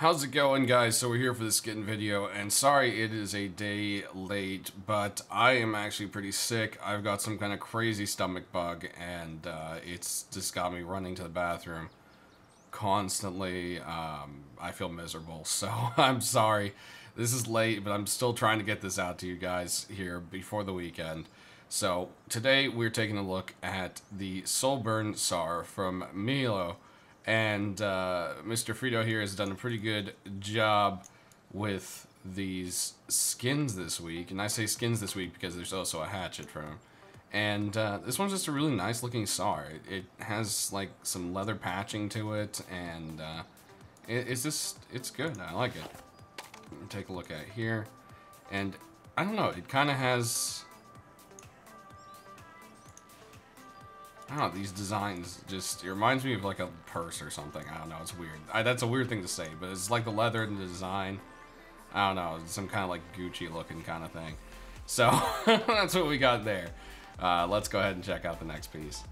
How's it going, guys? So we're here for the skin video, and sorry it is a day late, but I am actually pretty sick. I've got some kind of crazy stomach bug, and it's just got me running to the bathroom constantly. I feel miserable, so I'm sorry. This is late, but I'm still trying to get this out to you guys here before the weekend. So today we're taking a look at the Soulburn SAR from Milo. And Mr. Frito here has done a pretty good job with these skins this week. And I say skins this week because there's also a hatchet from him. And this one's just a really nice looking SAR. It has like some leather patching to it, and it's good. I like it. Take a look at it here. And I don't know, it kind of has... I don't know, these designs just, it reminds me of like a purse or something. I don't know, it's weird. That's a weird thing to say, but it's like the leather and the design. I don't know, some kind of like Gucci looking kind of thing. So, that's what we got there. Let's go ahead and check out the next piece.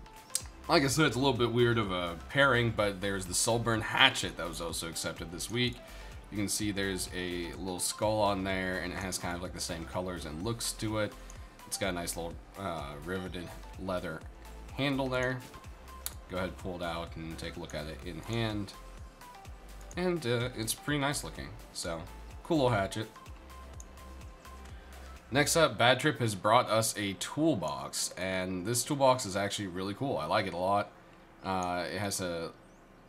Like I said, it's a little bit weird of a pairing, but there's the Soulburn hatchet that was also accepted this week. You can see there's a little skull on there, and it has kind of like the same colors and looks to it. It's got a nice little riveted leather handle there. Go ahead, pull it out and take a look at it in hand, and it's pretty nice looking. So cool little hatchet. Next up, Bad Trip has brought us a toolbox, and this toolbox is actually really cool. I like it a lot. It has a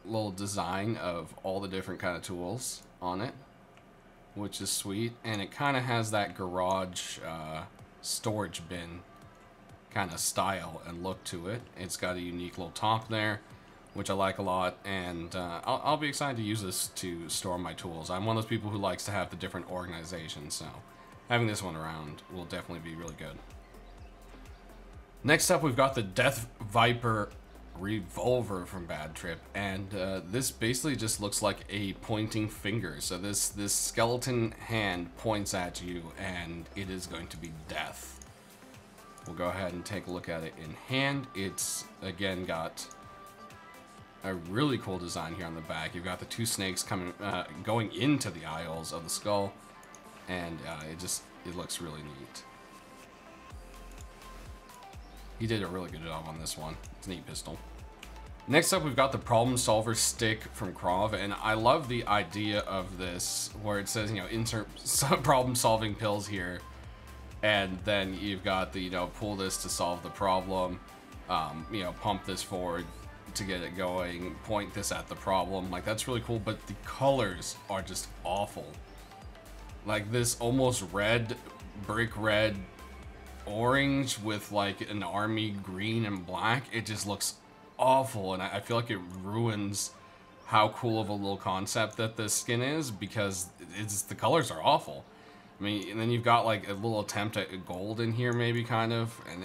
little design of all the different kind of tools on it, which is sweet, and it kind of has that garage storage bin kind of style and look to it. It's got a unique little top there, which I like a lot, and I'll be excited to use this to store my tools. I'm one of those people who likes to have the different organizations, so having this one around will definitely be really good. Next up, we've got the Death Viper revolver from Bad Trip, and this basically just looks like a pointing finger. So this skeleton hand points at you, and it is going to be death. We'll go ahead and take a look at it in hand. It's, again, got a really cool design here on the back. You've got the two snakes coming, going into the aisles of the skull, and it looks really neat. He did a really good job on this one. It's a neat pistol. Next up, we've got the Problem Solver stick from Krov, and I love the idea of this, where it says, you know, insert some problem-solving pills here. And then you've got the, you know, pull this to solve the problem, you know, pump this forward to get it going, point this at the problem. Like, that's really cool, but the colors are just awful. Like this almost red, brick red, orange with like an army green and black. It just looks awful, and I feel like it ruins how cool of a little concept that this skin is, because the colors are awful. I mean, and then you've got like a little attempt at gold in here, maybe, kind of, and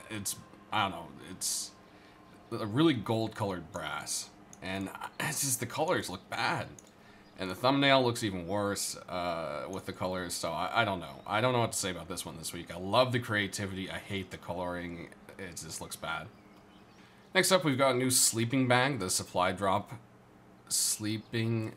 it's, I don't know, it's a really gold colored brass, and it's just the colors look bad, and the thumbnail looks even worse with the colors. So I don't know. I don't know what to say about this one this week. I love the creativity. I hate the coloring. It just looks bad. Next up, we've got a new sleeping bag, the supply drop sleeping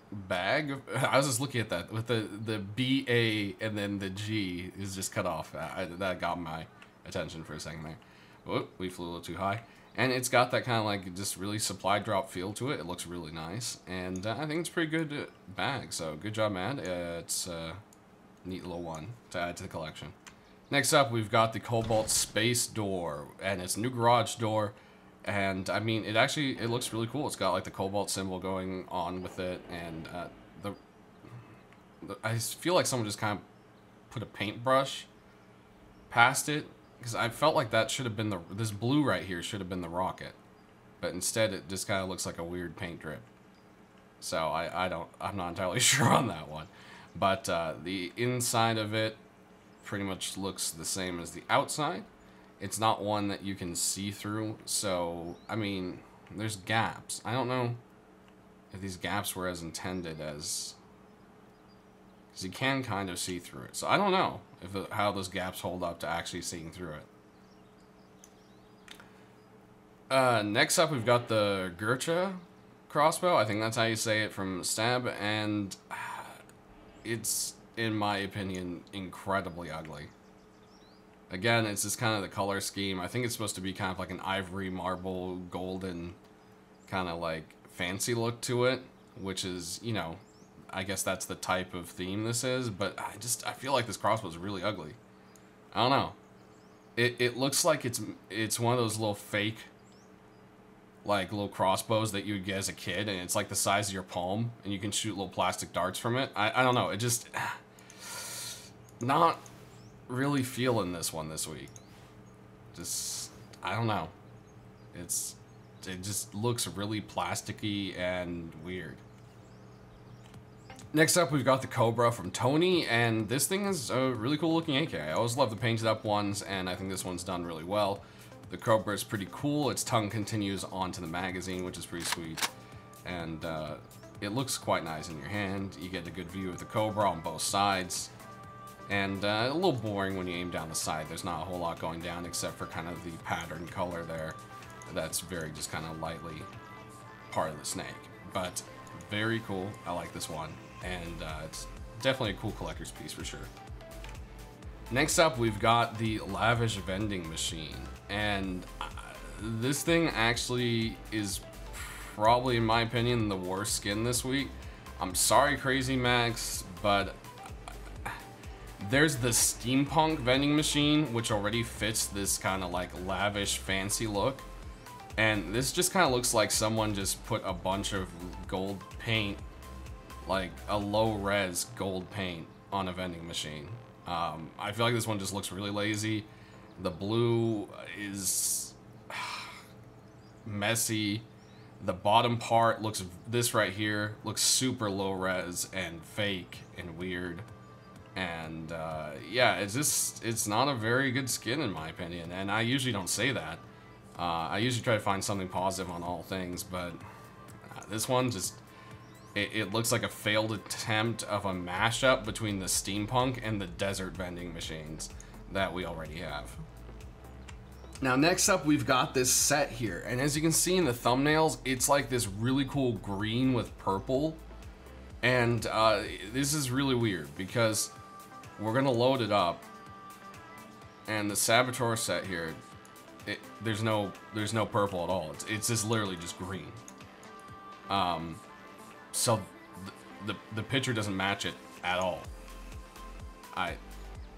bag. I was just looking at that with the B-A and then the G is just cut off. That got my attention for a second there. Whoop, we flew a little too high. And it's got that kind of like just really supply drop feel to it. It looks really nice, and I think it's a pretty good bag. So good job, man. It's a neat little one to add to the collection. Next up, we've got the Cobalt space door, and it's a new garage door. And I mean, it looks really cool. It's got like the Cobalt symbol going on with it, and I feel like someone just kind of put a paintbrush past it, because I felt like that should have been this blue right here should have been the rocket, but instead it just kind of looks like a weird paint drip. So I'm not entirely sure on that one, but the inside of it pretty much looks the same as the outside. It's not one that you can see through, so, I mean, there's gaps. I don't know if these gaps were as intended as... because you can kind of see through it. So I don't know how those gaps hold up to actually seeing through it. Next up, we've got the GURKHA CROSSBOW. I think that's how you say it from Stab, and it's, in my opinion, incredibly ugly. Again, it's just kind of the color scheme. I think it's supposed to be kind of like an ivory, marble, golden, kind of like fancy look to it, which is, you know, I guess that's the type of theme this is, but I feel like this CROSSBOW is really ugly. I don't know. It looks like it's one of those little fake, like, little crossbows that you would get as a kid, and it's like the size of your palm, and you can shoot little plastic darts from it. I don't know. It just... not really feeling this one this week. Just... I don't know. It just looks really plasticky and weird. Next up, we've got the COBRA from Tony, and this thing is a really cool looking AK. I always love the painted up ones, and I think this one's done really well. The COBRA is pretty cool. Its tongue continues onto the magazine, which is pretty sweet. And it looks quite nice in your hand. You get a good view of the COBRA on both sides. And a little boring when you aim down the side. There's not a whole lot going down except for kind of the pattern color there. That's very just kind of lightly part of the snake. But very cool. I like this one. And it's definitely a cool collector's piece for sure. Next up, we've got the LAVISH vending machine. And this thing actually is probably, in my opinion, the worst skin this week. I'm sorry, Crazy Max, but there's the steampunk vending machine, which already fits this kind of like lavish, fancy look. And this just kind of looks like someone just put a bunch of gold paint, like a low-res gold paint, on a vending machine. I feel like this one just looks really lazy. The blue is messy. The bottom part looks, this right here, looks super low-res and fake and weird. And yeah, it's not a very good skin in my opinion. And I usually don't say that. I usually try to find something positive on all things, but this one just... It looks like a failed attempt of a mashup between the steampunk and the desert vending machines that we already have. Now, next up, we've got this set here. And as you can see in the thumbnails, it's like this really cool green with purple. And this is really weird because we're going to load it up. And the Saboteur set here, there's no purple at all. It's just literally just green. So the picture doesn't match it at all.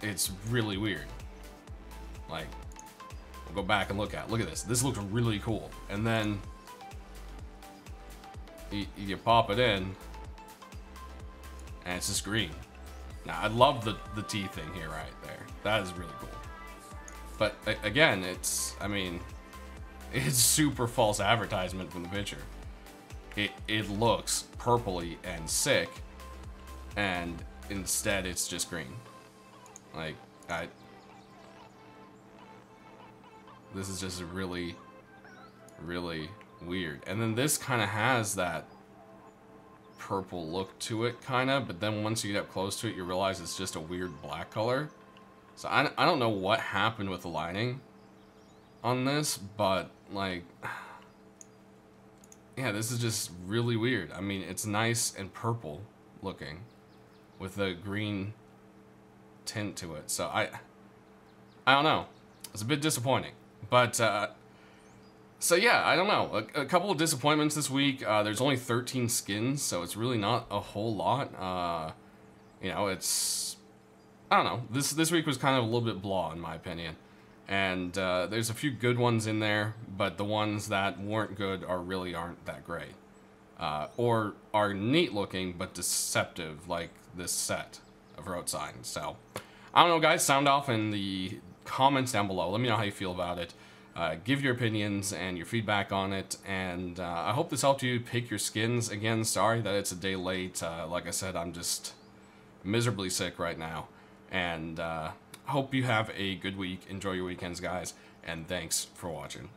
It's really weird. Like, we'll go back and look at this. This looks really cool. And then you pop it in, and it's just green. Now, I love the T thing here right there. That is really cool. But again, I mean, it's super false advertisement from the picture. It looks purpley and sick, and instead it's just green. Like, this is just really, really weird. And then this kind of has that purple look to it, kind of, but then once you get up close to it, you realize it's just a weird black color. So I don't know what happened with the lining on this, but, like... yeah, this is just really weird. I mean, it's nice and purple looking with a green tint to it. So I don't know. It's a bit disappointing. But, so yeah, I don't know. A couple of disappointments this week. There's only 13 skins, so it's really not a whole lot. You know, it's... I don't know. This week was kind of a little bit blah, in my opinion. And there's a few good ones in there, but the ones that weren't good really aren't that great. Or are neat looking, but deceptive, like this set of road signs. So, I don't know, guys. Sound off in the comments down below. Let me know how you feel about it. Give your opinions and your feedback on it. And I hope this helped you pick your skins. Again, sorry that it's a day late. Like I said, I'm just miserably sick right now. And... hope you have a good week. Enjoy your weekends, guys, and thanks for watching.